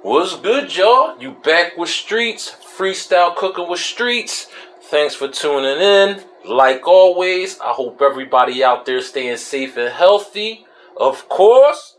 What's good, y'all? You back with Streets, freestyle cooking with Streets. Thanks for tuning in. Like always, I hope everybody out there staying safe and healthy. Of course,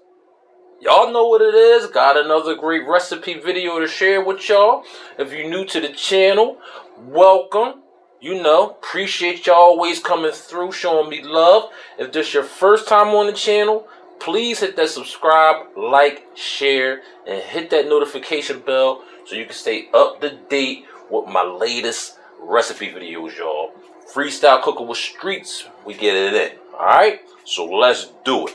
y'all know what it is. Got another great recipe video to share with y'all. If you're new to the channel, welcome. Appreciate y'all always coming through, showing me love. If this your first time on the channel, please hit that subscribe, like, share, and hit that notification bell so you can stay up to date with my latest recipe videos, y'all. Freestyle cooking with Streets, we get it in. Alright? So let's do it.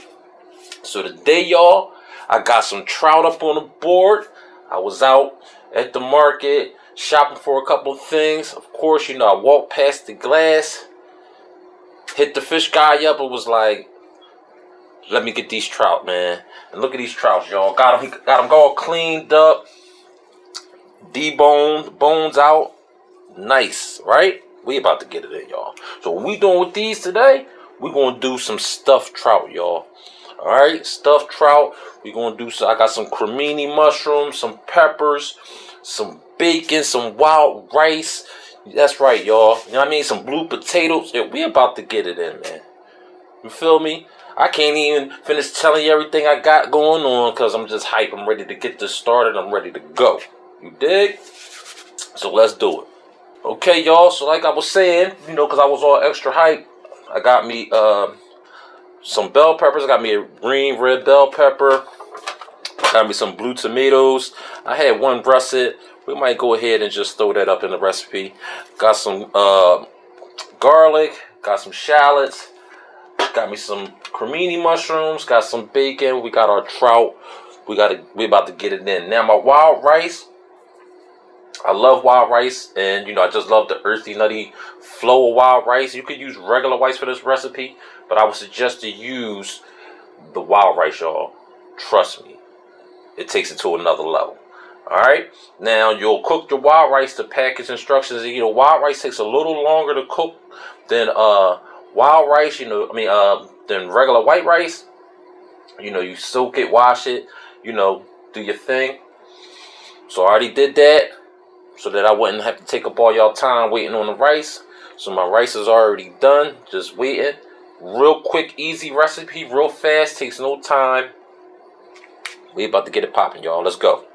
So today, y'all, I got some trout up on the board. I was out at the market shopping for a couple of things. Of course, I walked past the glass, hit the fish guy up, and was like, let me get these trout, man. And look at these trouts, y'all. Got them all cleaned up, deboned, bones out. Nice, right? We about to get it in, y'all. So what we doing with these today, we going to do some stuffed trout, y'all. All right, stuffed trout. We going to do I got some cremini mushrooms, some peppers, some bacon, some wild rice. That's right, y'all. You know what I mean? Some blue potatoes. Yeah, we about to get it in, man. You feel me? I can't even finish telling you everything I got going on because I'm just hype. I'm ready to get this started. I'm ready to go. You dig? So let's do it. Okay, y'all. So like I was saying, because I was all extra hype, I got me some bell peppers. I got me a green, red bell pepper. Got me some blue tomatoes. I had one russet. We might go ahead and just throw that up in the recipe. Got some garlic. Got some shallots. Got me some cremini mushrooms. Got some bacon. We got our trout. We about to get it in. Now my wild rice. I love wild rice, and I just love the earthy, nutty flow of wild rice. You could use regular rice for this recipe, but I would suggest to use the wild rice, y'all. Trust me, it takes it to another level. All right. Now you'll cook your wild rice. The package instructions. Wild rice takes a little longer to cook than wild rice. Than regular white rice. You soak it, wash it. Do your thing. So I already did that, so that I wouldn't have to take up all y'all time waiting on the rice. So my rice is already done. Just waiting. Real quick, easy recipe. Real fast. Takes no time. We about to get it popping, y'all. Let's go.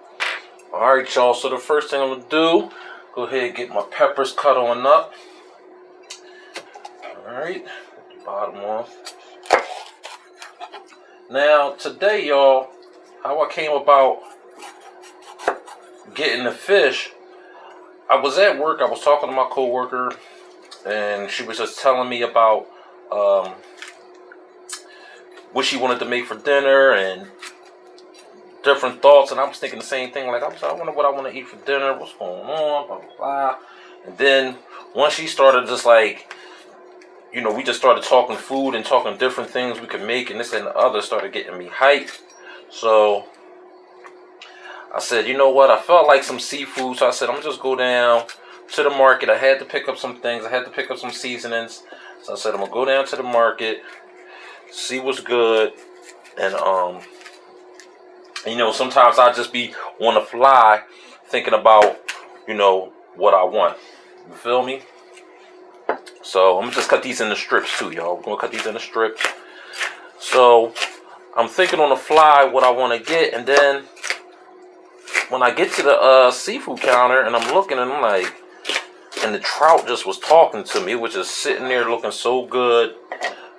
Alright, y'all. So the first thing I'm going to do, go ahead and get my peppers cut on up. Alright. Get the bottom off. Now, today, y'all, how I came about getting the fish, I was at work. I was talking to my coworker, and she was just telling me about what she wanted to make for dinner and different thoughts. And I was thinking the same thing. Like, I wonder what I want to eat for dinner. What's going on? Blah, blah, blah. And then once she started just like, we just started talking food and talking different things we could make, and this and the other started getting me hyped. So I said, you know what? I felt like some seafood, so I said, I'm just go down to the market. I had to pick up some things. I had to pick up some seasonings. So I said, I'm gonna go down to the market, see what's good, and sometimes I just be on the fly thinking about, what I want. You feel me? So I'm gonna just cut these into strips too, y'all. We're gonna cut these into strips. So I'm thinking on the fly what I want to get, and then when I get to the seafood counter and I'm looking, and I'm like, and the trout just was talking to me, which is sitting there looking so good,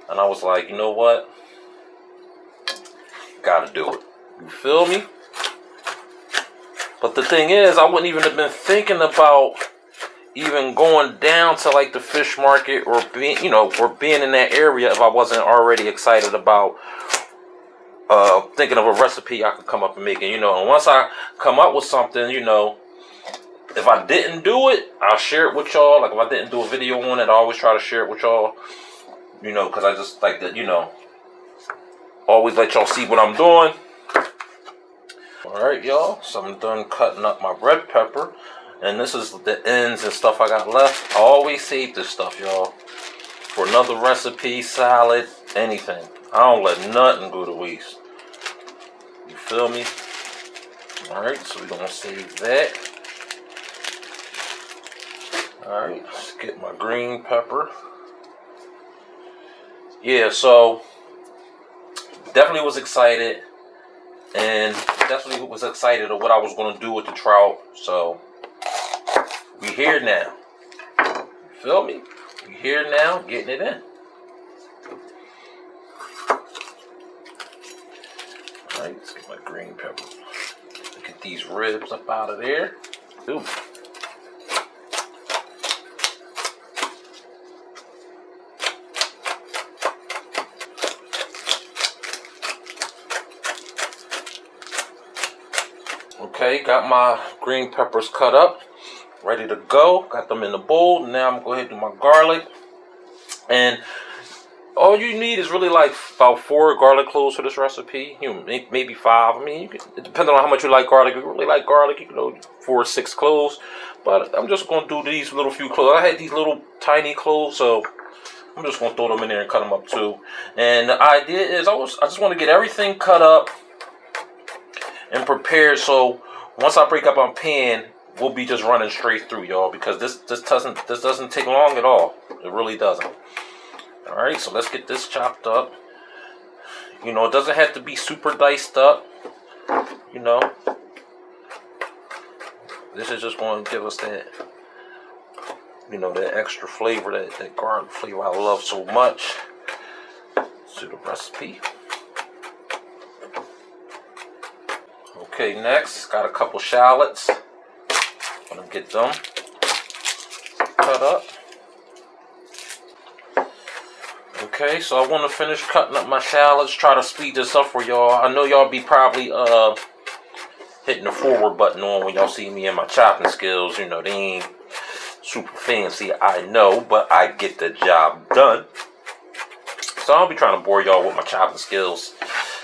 and I was like, you know what? Gotta do it. You feel me? But the thing is, I wouldn't even have been thinking about even going down to like the fish market or being in that area if I wasn't already excited about thinking of a recipe I could come up and make it. And once I come up with something, if I didn't do it, I'll share it with y'all. Like if I didn't do a video on it, I always try to share it with y'all. Because I just like to, always let y'all see what I'm doing. Alright, y'all. So I'm done cutting up my red pepper. And this is the ends and stuff I got left. I always save this stuff, y'all, for another recipe, salad, anything. I don't let nothing go to waste. You feel me? Alright, so we're gonna save that. Alright, let's get my green pepper. Yeah, so definitely was excited, and definitely was excited of what I was gonna do with the trout. So we here now. You feel me? We here now, getting it in. Alright, let's get my green pepper. Get these ribs up out of there. Ooh. Okay, got my green peppers cut up, ready to go. Got them in the bowl. Now I'm going to go ahead and do my garlic. And all you need is really like about 4 garlic cloves for this recipe. You know, maybe 5. I mean, you can, depending on how much you like garlic. If you really like garlic, you can go 4 or 6 cloves. But I'm just going to do these little few cloves. I had these little tiny cloves, so I'm just going to throw them in there and cut them up too. And the idea is I just want to get everything cut up and prepared, so once I break up my pan, we'll be just running straight through, y'all, because this doesn't take long at all. It really doesn't. All right, so let's get this chopped up. You know, it doesn't have to be super diced up. You know, this is just going to give us that, you know, that extra flavor, that garlic flavor I love so much. To the recipe. Okay, next, got a couple shallots. I'm gonna get them cut up. Okay, so I want to finish cutting up my shallots. Try to speed this up for y'all. I know y'all be probably hitting the forward button on when y'all see me and my chopping skills. You know, they ain't super fancy, I know, but I get the job done. So I'll be trying to bore y'all with my chopping skills.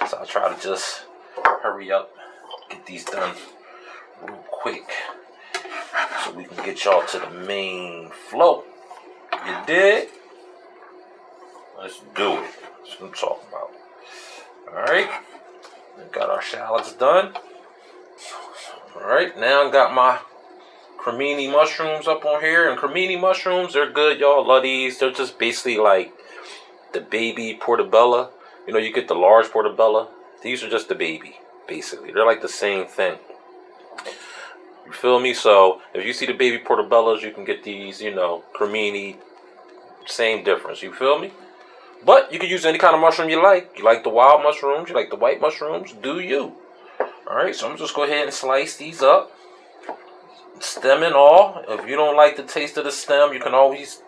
So I'll try to just hurry up. Get these done real quick so we can get y'all to the main flow. You dig? Let's do it. That's what I'm talking about. Alright. We got our shallots done. Alright, now I got my cremini mushrooms up on here. And cremini mushrooms, they're good, y'all. Love these. They're just basically like the baby portobello. You know, you get the large portobello. These are just the baby. Basically, they're like the same thing. You feel me? So if you see the baby portobellos, you can get these, you know, cremini. Same difference. You feel me? But you can use any kind of mushroom you like. You like the wild mushrooms, you like the white mushrooms, do you? Alright, so I'm just go ahead and slice these up. Stem and all. If you don't like the taste of the stem, you can always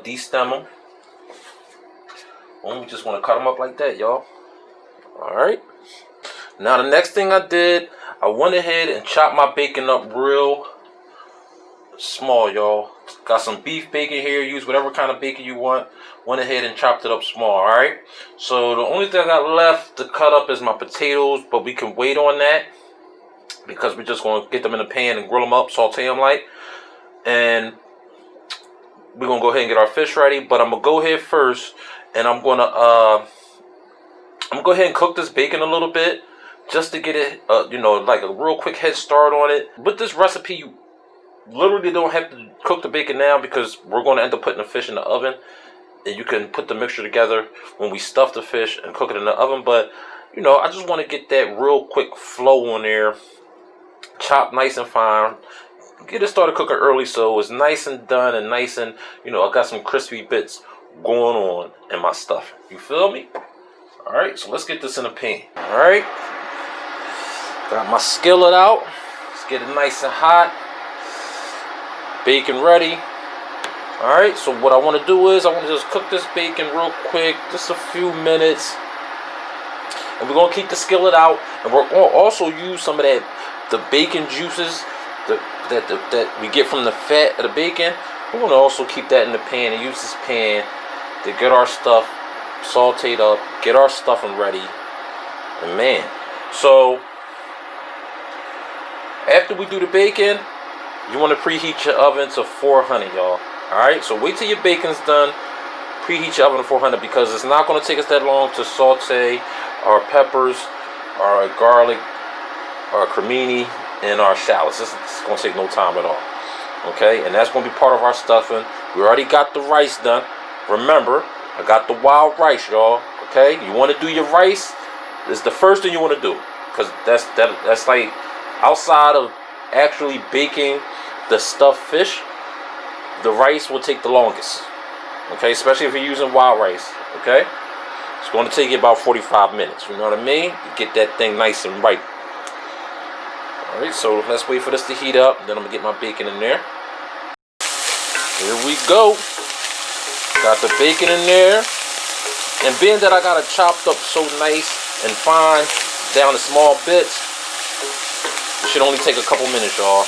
de-stem them. We just want to cut them up like that, y'all. Alright. Now the next thing I did, I went ahead and chopped my bacon up real small, y'all. Got some beef bacon here. Use whatever kind of bacon you want. Went ahead and chopped it up small, alright? So the only thing I got left to cut up is my potatoes, but we can wait on that because we're just going to get them in the pan and grill them up, saute them light. And we're going to go ahead and get our fish ready, but I'm going to go ahead first and I'm going to go ahead and cook this bacon a little bit. Just to get it, you know, like a real quick head start on it. With this recipe, you literally don't have to cook the bacon now because we're going to end up putting the fish in the oven. And you can put the mixture together when we stuff the fish and cook it in the oven. But, you know, I just want to get that real quick flow on there. Chop nice and fine. Get it started cooking early so it's nice and done and nice and, you know, I got some crispy bits going on in my stuffing. You feel me? Alright, so let's get this in a pan. Alright. Got my skillet out. Let's get it nice and hot. Bacon ready. Alright, so what I want to do is I want to just cook this bacon real quick. Just a few minutes. And we're going to keep the skillet out. And we're going to also use some of that, the bacon juices that we get from the fat of the bacon. We're going to also keep that in the pan and use this pan to get our stuff sauteed up. Get our stuffing ready. And man, so after we do the bacon, you want to preheat your oven to 400, y'all. Alright, so wait till your bacon's done. Preheat your oven to 400 because it's not going to take us that long to saute our peppers, our garlic, our cremini, in our shallots. This is going to take no time at all. Okay, and that's going to be part of our stuffing. We already got the rice done. Remember, I got the wild rice, y'all. Okay, you want to do your rice? This is the first thing you want to do, because that's like outside of actually baking the stuffed fish, the rice will take the longest. Okay, especially if you're using wild rice. Okay, it's going to take you about 45 minutes. You know what I mean? You get that thing nice and ripe. All right, so let's wait for this to heat up. Then I'm gonna get my bacon in there. Here we go. Got the bacon in there. And being that I got it chopped up so nice and fine down to small bits, it should only take a couple minutes, y'all.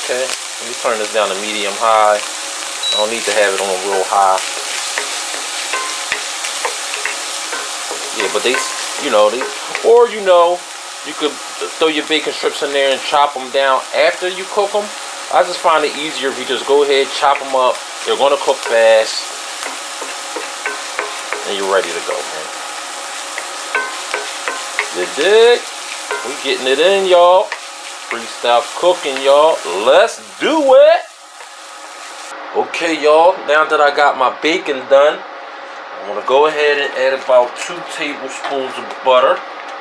Okay, let me turn this down to medium high. I don't need to have it on a real high. Yeah, but you could throw your bacon strips in there and chop them down after you cook them. I just find it easier if you just go ahead, chop them up. They're going to cook fast. And you're ready to go, man. You dig? We getting it in, y'all. Freestyle cooking, y'all. Let's do it. Okay, y'all. Now that I got my bacon done, I'm going to go ahead and add about 2 tablespoons of butter.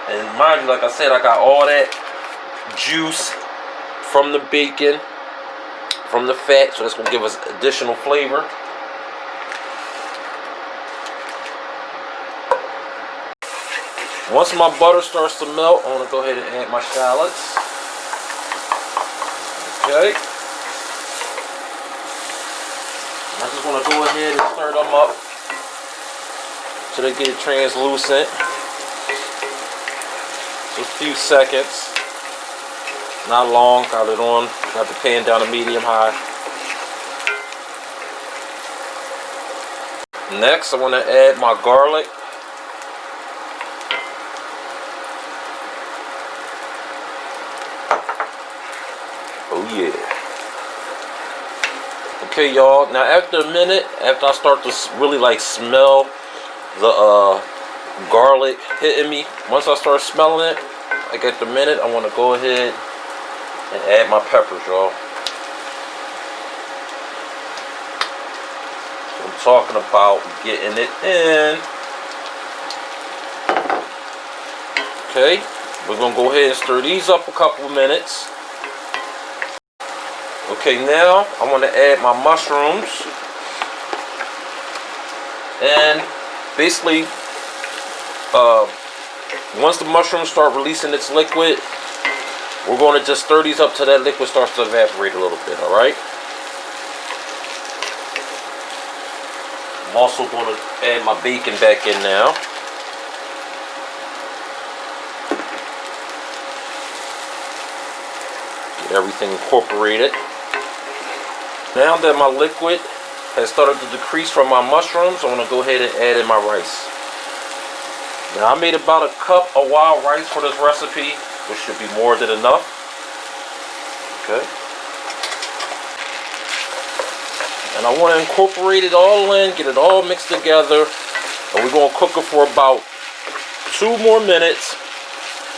And mind you, like I said, I got all that juice from the bacon, from the fat, so that's going to give us additional flavor. Once my butter starts to melt, I'm going to go ahead and add my shallots. Okay. I'm just going to go ahead and stir them up so they get translucent. A few seconds, not long. Got it on, got the pan down to medium high. Next, I want to add my garlic. Oh yeah. Okay, y'all. Now after a minute, after I start to really like smell the garlic hitting me, once I start smelling it, like at the minute, I want to go ahead and add my peppers, y'all. So I'm talking about getting it in. Okay, we're gonna go ahead and stir these up a couple of minutes. Okay, now I want to add my mushrooms, and basically once the mushrooms start releasing its liquid, we're going to just stir these up till that liquid starts to evaporate a little bit, alright? I'm also going to add my bacon back in now. Get everything incorporated. Now that my liquid has started to decrease from my mushrooms, I'm going to go ahead and add in my rice. Now I made about a cup of wild rice for this recipe, which should be more than enough. Okay. And I want to incorporate it all in, get it all mixed together. And we're going to cook it for about 2 more minutes.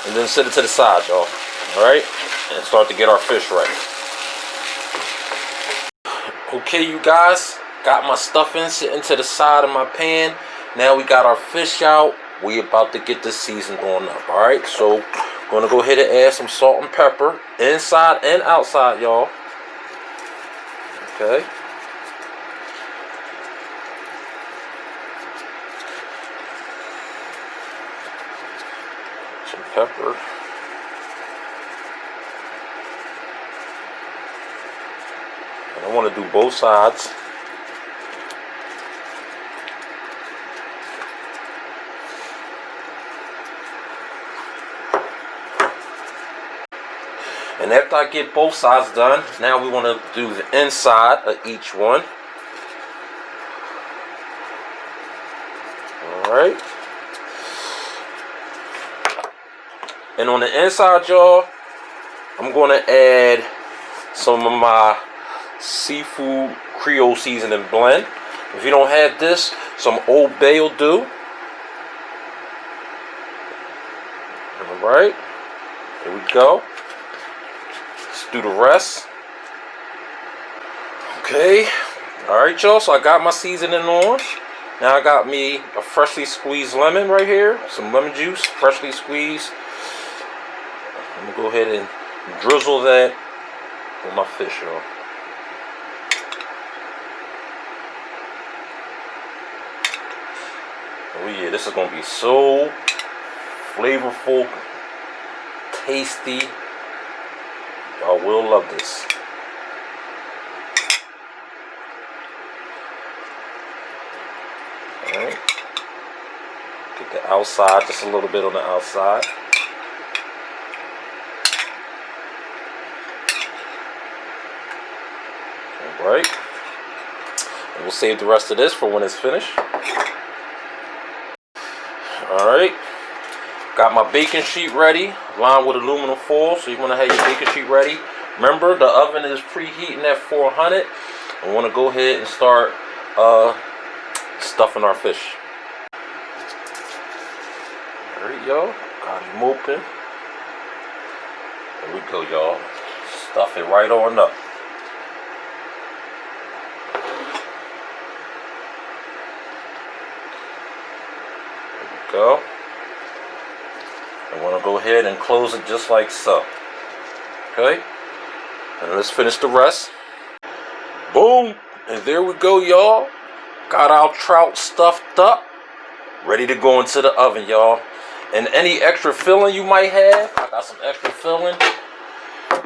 And then set it to the side, y'all. Alright? And start to get our fish ready. Okay, you guys. Got my stuffing sitting to the side of my pan. Now we got our fish out. We about to get this season going up. Alright, so I'm going to go ahead and add some salt and pepper inside and outside, y'all. Okay. Some pepper. And I want to do both sides. And after I get both sides done, now we want to do the inside of each one. Alright. And on the inside, y'all, I'm going to add some of my seafood Creole seasoning blend. If you don't have this, some Old Bay will do. Alright. Here we go. do the rest. Okay. Alright, y'all. So I got my seasoning on. Now I got me a freshly squeezed lemon right here. Some lemon juice, freshly squeezed. I'm going to go ahead and drizzle that on my fish, y'all. Oh yeah, this is going to be so flavorful, tasty. Y'all will love this. Alright. Get the outside, just a little bit on the outside. Alright. And we'll save the rest of this for when it's finished. Alright. Got my baking sheet ready, lined with aluminum foil, so you want to have your baking sheet ready. Remember, the oven is preheating at 400. I want to go ahead and start stuffing our fish. Alright, y'all. Got him open. There we go, y'all. Stuff it right on up. There we go. I want to go ahead and close it just like so. Okay? And let's finish the rest. Boom! And there we go, y'all. Got our trout stuffed up. Ready to go into the oven, y'all. And any extra filling you might have, I got some extra filling.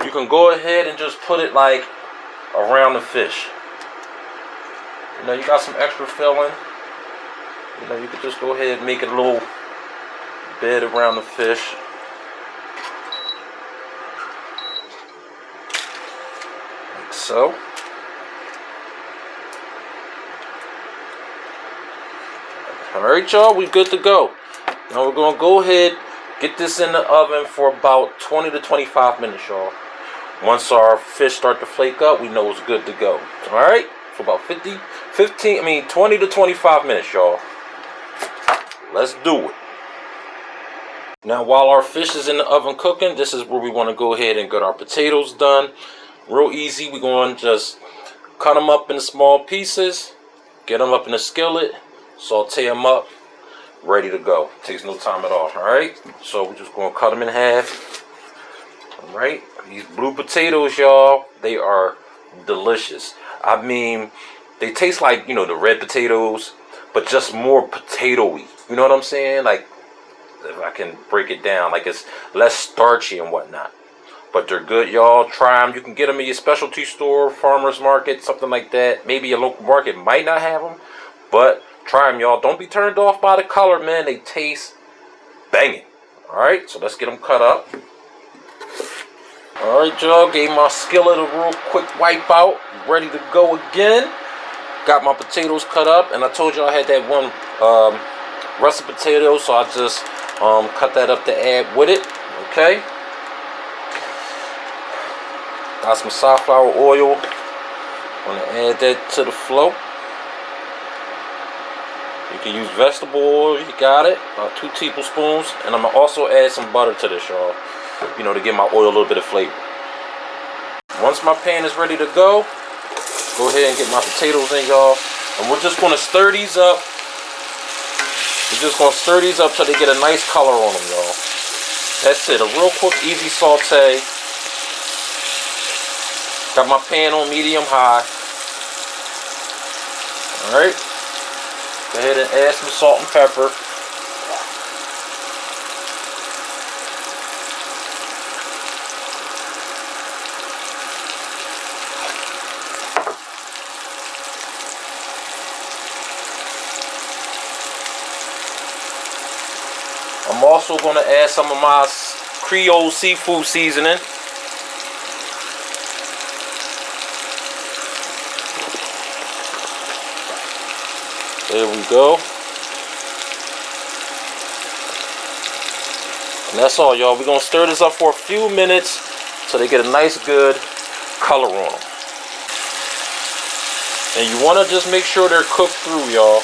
You can go ahead and just put it like around the fish. You know, you got some extra filling. You know, you could just go ahead and make it a little bed around the fish. Like so. Alright, y'all, we good to go. Now we're going to go ahead, get this in the oven for about 20 to 25 minutes, y'all. Once our fish start to flake up, we know it's good to go. Alright, for about 20 to 25 minutes, y'all. Let's do it. Now, while our fish is in the oven cooking, this is where we want to go ahead and get our potatoes done. Real easy. We're going to just cut them up in small pieces, get them up in a skillet, saute them up, ready to go. Takes no time at all. Alright, so we're just going to cut them in half. Alright, these blue potatoes, y'all, they are delicious. I mean, they taste like, you know, the red potatoes, but just more potato-y. You know what I'm saying? Like, if I can break it down, like it's less starchy and whatnot. But they're good, y'all. Try them. You can get them in your specialty store, farmer's market, something like that. Maybe your local market might not have them, but try them, y'all. Don't be turned off by the color, man. They taste banging. Alright, so let's get them cut up. Alright, y'all. Gave my skillet a real quick wipe out. Ready to go again. Got my potatoes cut up, and I told y'all I had that one russet potato, so I just cut that up to add with it. Okay. Got some sunflower oil. Want to add that to the flow. You can use vegetable oil, you got it. About 2 tablespoons. And I'm going to also add some butter to this, y'all. You know, to give my oil a little bit of flavor. Once my pan is ready to go ahead and get my potatoes in, y'all. And we're just going to stir these up. We're just going to stir these up till they get a nice color on them, y'all. That's it. A real quick, easy saute. Got my pan on medium-high. Alright. Go ahead and add some salt and pepper. I'm also going to add some of my Creole seafood seasoning. There we go. And that's all, y'all. We're going to stir this up for a few minutes so they get a nice, good color on them. And you want to just make sure they're cooked through, y'all.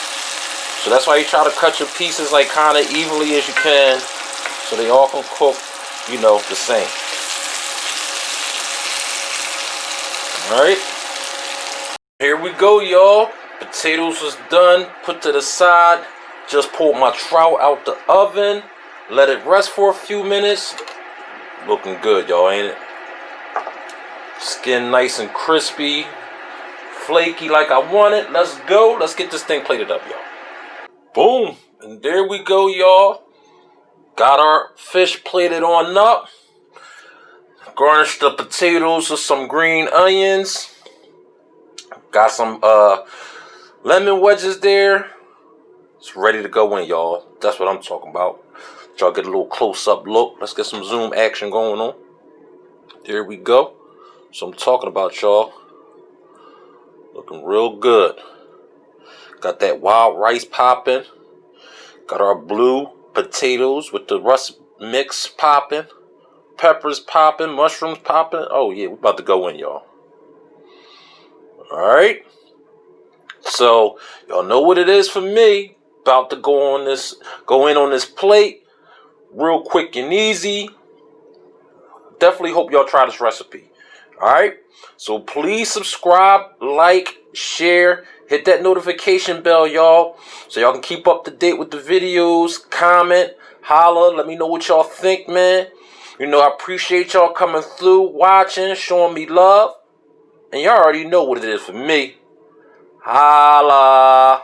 So that's why you try to cut your pieces like kind of evenly as you can so they all can cook, you know, the same. Alright. Here we go, y'all. Potatoes was done. Put to the side. Just pulled my trout out the oven. Let it rest for a few minutes. Looking good, y'all, ain't it? Skin nice and crispy. Flaky like I want it. Let's go. Let's get this thing plated up, y'all. Boom. And there we go, y'all. Got our fish plated on up. Garnish the potatoes with some green onions. Got some lemon wedges there. It's ready to go in, y'all. That's what I'm talking about. Y'all get a little close-up look. Let's get some zoom action going on. There we go. So I'm talking about, y'all. Looking real good. Got that wild rice popping. Got our blue potatoes with the rust mix popping. Peppers popping. Mushrooms popping. Oh, yeah. We're about to go in, y'all. Alright. So, y'all know what it is for me. About to go in on this plate. Real quick and easy. Definitely hope y'all try this recipe. Alright? So please subscribe, like, share, hit that notification bell, y'all. So y'all can keep up to date with the videos, comment, holla, let me know what y'all think, man. You know, I appreciate y'all coming through, watching, showing me love. And y'all already know what it is for me. Holla.